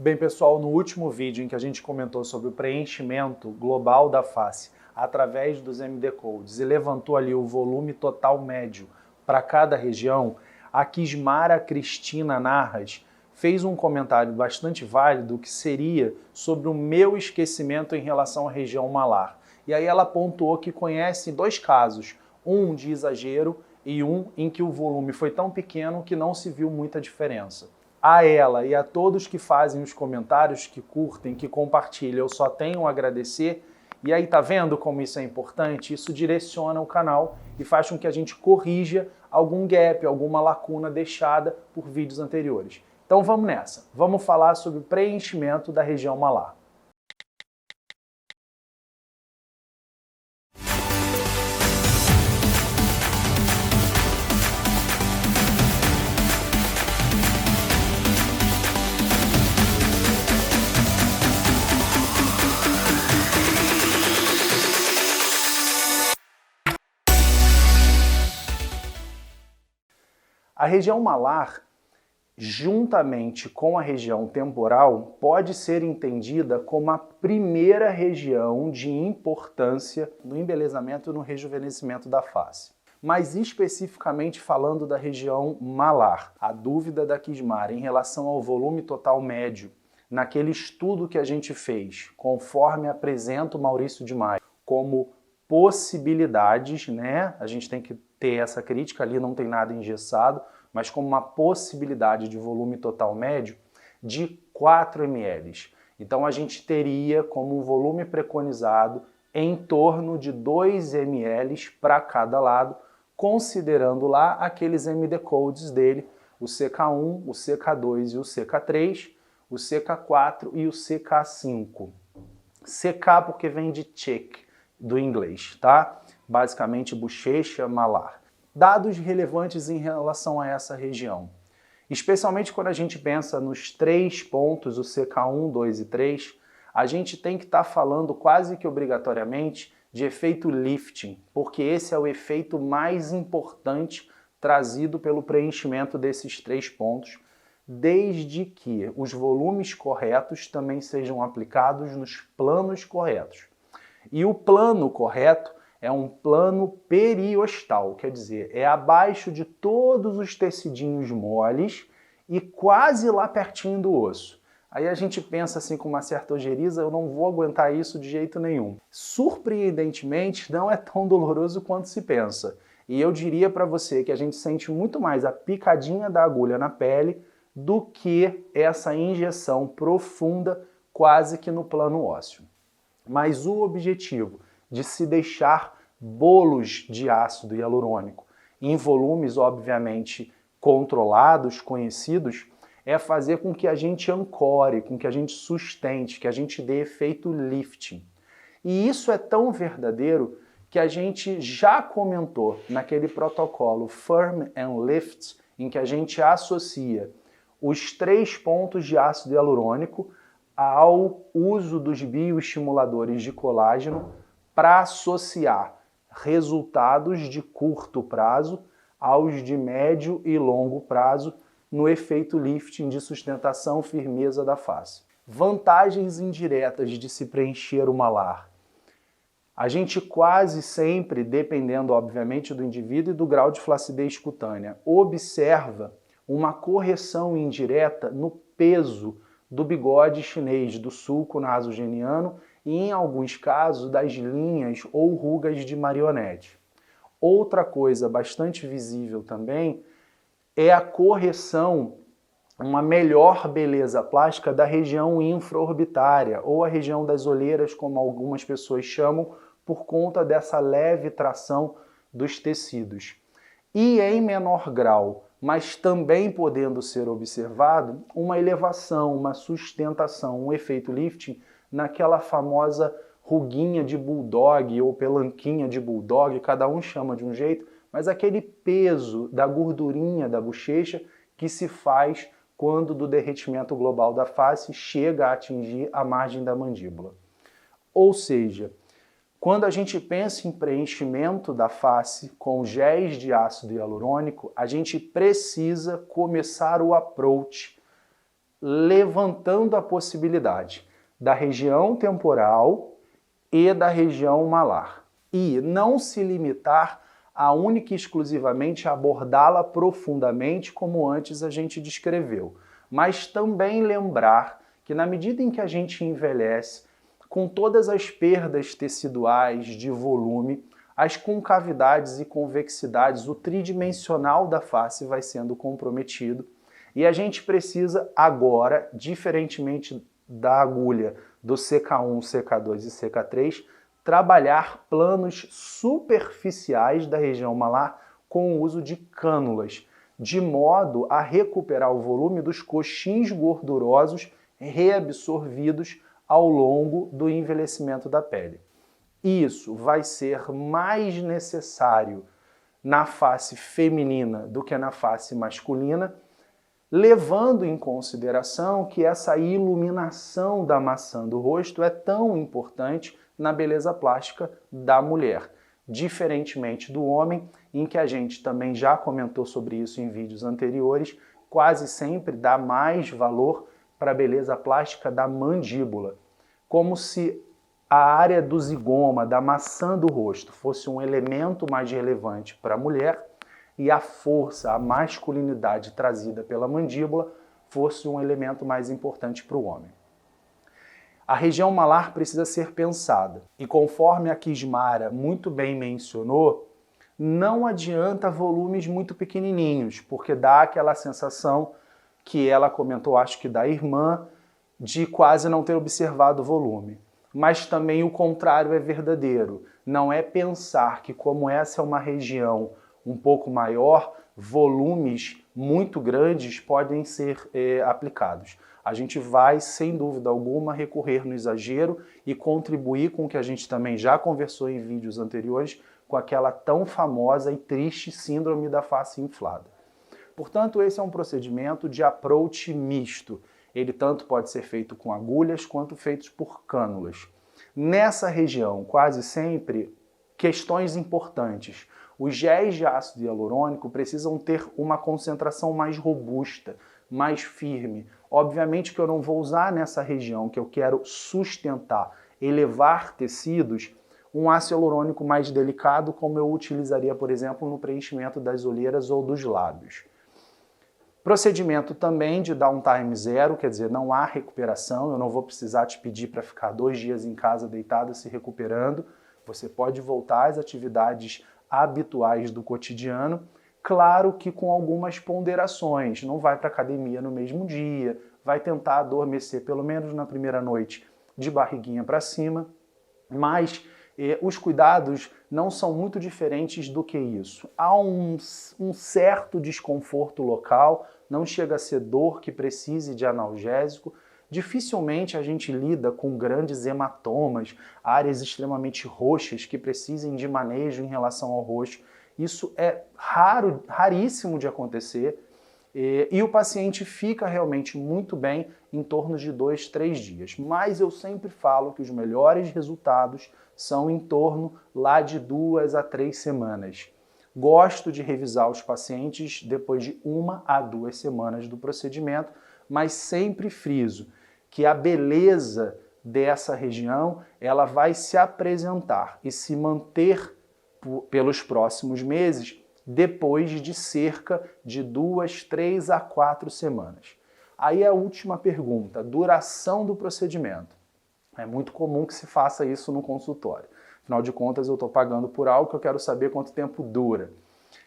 Bem, pessoal, no último vídeo em que a gente comentou sobre o preenchimento global da face através dos MD Codes e levantou ali o volume total médio para cada região, a Kismara Cristina Narras fez um comentário bastante válido que seria sobre o meu esquecimento em relação à região malar. E aí ela pontuou que conhece dois casos, um de exagero e um em que o volume foi tão pequeno que não se viu muita diferença. A ela e a todos que fazem os comentários, que curtem, que compartilham, eu só tenho a agradecer. E aí, tá vendo como isso é importante? Isso direciona o canal e faz com que a gente corrija algum gap, alguma lacuna deixada por vídeos anteriores. Então vamos nessa. Vamos falar sobre o preenchimento da região malar. A região malar, juntamente com a região temporal, pode ser entendida como a primeira região de importância no embelezamento e no rejuvenescimento da face. Mas especificamente falando da região malar, a dúvida da Kismara em relação ao volume total médio, naquele estudo que a gente fez, conforme apresenta o Maurício de Maio, como possibilidades, né? A gente tem que ter essa crítica, ali não tem nada engessado, mas como uma possibilidade de volume total médio de 4 ml. Então a gente teria como um volume preconizado em torno de 2 ml para cada lado, considerando lá aqueles MD Codes dele, o CK1, o CK2 e o CK3, o CK4 e o CK5. CK porque vem de cheek, do inglês, tá? Basicamente bochecha malar. Dados relevantes em relação a essa região. Especialmente quando a gente pensa nos 3 pontos, o CK1, 2 e 3, a gente tem que estar falando quase que obrigatoriamente de efeito lifting, porque esse é o efeito mais importante trazido pelo preenchimento desses 3 pontos, desde que os volumes corretos também sejam aplicados nos planos corretos. E o plano correto é um plano periostal, quer dizer, é abaixo de todos os tecidinhos moles e quase lá pertinho do osso. Aí a gente pensa assim com uma certa ojeriza, eu não vou aguentar isso de jeito nenhum. Surpreendentemente, não é tão doloroso quanto se pensa. E eu diria para você que a gente sente muito mais a picadinha da agulha na pele do que essa injeção profunda quase que no plano ósseo. Mas o objetivo de se deixar bolos de ácido hialurônico em volumes, obviamente, controlados, conhecidos, é fazer com que a gente ancore, com que a gente sustente, que a gente dê efeito lifting. E isso é tão verdadeiro que a gente já comentou naquele protocolo Firm and Lift, em que a gente associa os 3 pontos de ácido hialurônico ao uso dos bioestimuladores de colágeno para associar resultados de curto prazo aos de médio e longo prazo no efeito lifting de sustentação e firmeza da face. Vantagens indiretas de se preencher o malar. A gente quase sempre, dependendo obviamente do indivíduo e do grau de flacidez cutânea, observa uma correção indireta no peso do bigode chinês, do sulco nasogeniano e, em alguns casos, das linhas ou rugas de marionete. Outra coisa bastante visível também é a correção, uma melhor beleza plástica da região infraorbitária ou a região das olheiras, como algumas pessoas chamam, por conta dessa leve tração dos tecidos. E em menor grau, mas também podendo ser observado, uma elevação, uma sustentação, um efeito lifting naquela famosa ruguinha de bulldog ou pelanquinha de bulldog, cada um chama de um jeito, mas aquele peso da gordurinha da bochecha que se faz quando do derretimento global da face chega a atingir a margem da mandíbula. Ou seja, quando a gente pensa em preenchimento da face com géis de ácido hialurônico, a gente precisa começar o approach levantando a possibilidade da região temporal e da região malar. E não se limitar a única e exclusivamente abordá-la profundamente, como antes a gente descreveu, mas também lembrar que na medida em que a gente envelhece, com todas as perdas teciduais de volume, as concavidades e convexidades, o tridimensional da face vai sendo comprometido e a gente precisa agora, diferentemente da agulha do CK1, CK2 e CK3, trabalhar planos superficiais da região malar com o uso de cânulas, de modo a recuperar o volume dos coxins gordurosos reabsorvidos ao longo do envelhecimento da pele. Isso vai ser mais necessário na face feminina do que na face masculina, levando em consideração que essa iluminação da maçã do rosto é tão importante na beleza plástica da mulher, diferentemente do homem, em que a gente também já comentou sobre isso em vídeos anteriores, quase sempre dá mais valor para a beleza plástica da mandíbula, como se a área do zigoma, da maçã do rosto, fosse um elemento mais relevante para a mulher e a força, a masculinidade trazida pela mandíbula fosse um elemento mais importante para o homem. A região malar precisa ser pensada e, conforme a Kismara muito bem mencionou, não adianta volumes muito pequenininhos, porque dá aquela sensação que ela comentou, acho que da irmã, de quase não ter observado o volume. Mas também o contrário é verdadeiro. Não é pensar que, como essa é uma região um pouco maior, volumes muito grandes podem ser aplicados. A gente vai, sem dúvida alguma, recorrer no exagero e contribuir com o que a gente também já conversou em vídeos anteriores, com aquela tão famosa e triste síndrome da face inflada. Portanto, esse é um procedimento de approach misto. Ele tanto pode ser feito com agulhas quanto feitos por cânulas. Nessa região, quase sempre, questões importantes. Os géis de ácido hialurônico precisam ter uma concentração mais robusta, mais firme. Obviamente que eu não vou usar nessa região que eu quero sustentar, elevar tecidos, um ácido hialurônico mais delicado, como eu utilizaria, por exemplo, no preenchimento das olheiras ou dos lábios. Procedimento também de downtime zero, quer dizer, não há recuperação, eu não vou precisar te pedir para ficar 2 dias em casa deitado se recuperando, você pode voltar às atividades habituais do cotidiano, claro que com algumas ponderações, não vai para academia no mesmo dia, vai tentar adormecer pelo menos na primeira noite de barriguinha para cima, mas os cuidados não são muito diferentes do que isso. Há um certo desconforto local, não chega a ser dor que precise de analgésico. Dificilmente a gente lida com grandes hematomas, áreas extremamente roxas que precisem de manejo em relação ao rosto. Isso é raríssimo de acontecer e o paciente fica realmente muito bem em torno de 2, 3 dias. Mas eu sempre falo que os melhores resultados são em torno lá de 2 a 3 semanas. Gosto de revisar os pacientes depois de 1 a 2 semanas do procedimento, mas sempre friso que a beleza dessa região ela vai se apresentar e se manter pelos próximos meses depois de cerca de 2, 3 a 4 semanas. Aí a última pergunta, duração do procedimento. É muito comum que se faça isso no consultório. Afinal de contas, eu estou pagando por algo que eu quero saber quanto tempo dura.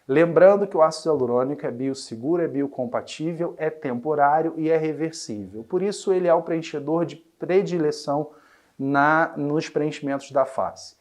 Lembrando que o ácido hialurônico é bioseguro, é biocompatível, é temporário e é reversível. Por isso, ele é o preenchedor de predileção nos preenchimentos da face.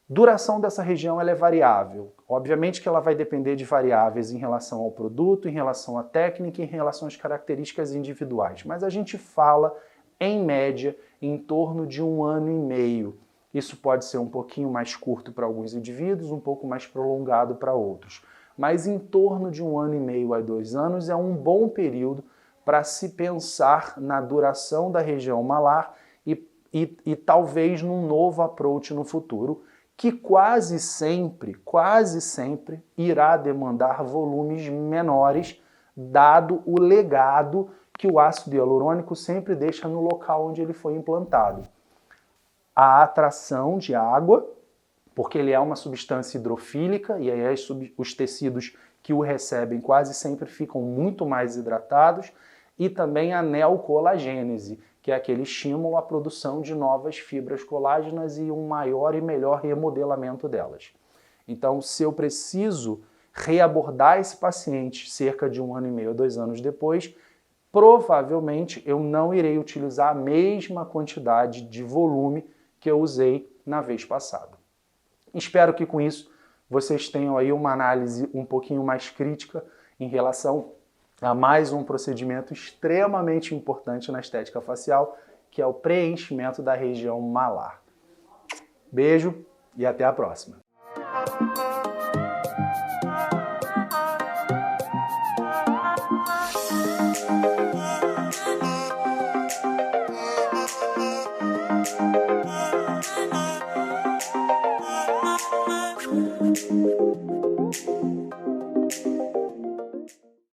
Duração dessa região ela é variável. Obviamente que ela vai depender de variáveis em relação ao produto, em relação à técnica, em relação às características individuais. Mas a gente fala, em média, em torno de 1 ano e meio. Isso pode ser um pouquinho mais curto para alguns indivíduos, um pouco mais prolongado para outros. Mas em torno de 1 ano e meio a 2 anos é um bom período para se pensar na duração da região malar e talvez num novo approach no futuro, que quase sempre irá demandar volumes menores, dado o legado que o ácido hialurônico sempre deixa no local onde ele foi implantado. A atração de água, porque ele é uma substância hidrofílica e aí os tecidos que o recebem quase sempre ficam muito mais hidratados, e também a neocolagênese, que é aquele estímulo à produção de novas fibras colágenas e um maior e melhor remodelamento delas. Então, se eu preciso reabordar esse paciente cerca de 1 ano e meio, 2 anos depois, provavelmente eu não irei utilizar a mesma quantidade de volume que eu usei na vez passada. Espero que com isso vocês tenham aí uma análise um pouquinho mais crítica em relação a mais um procedimento extremamente importante na estética facial, que é o preenchimento da região malar. Beijo e até a próxima! Thank you.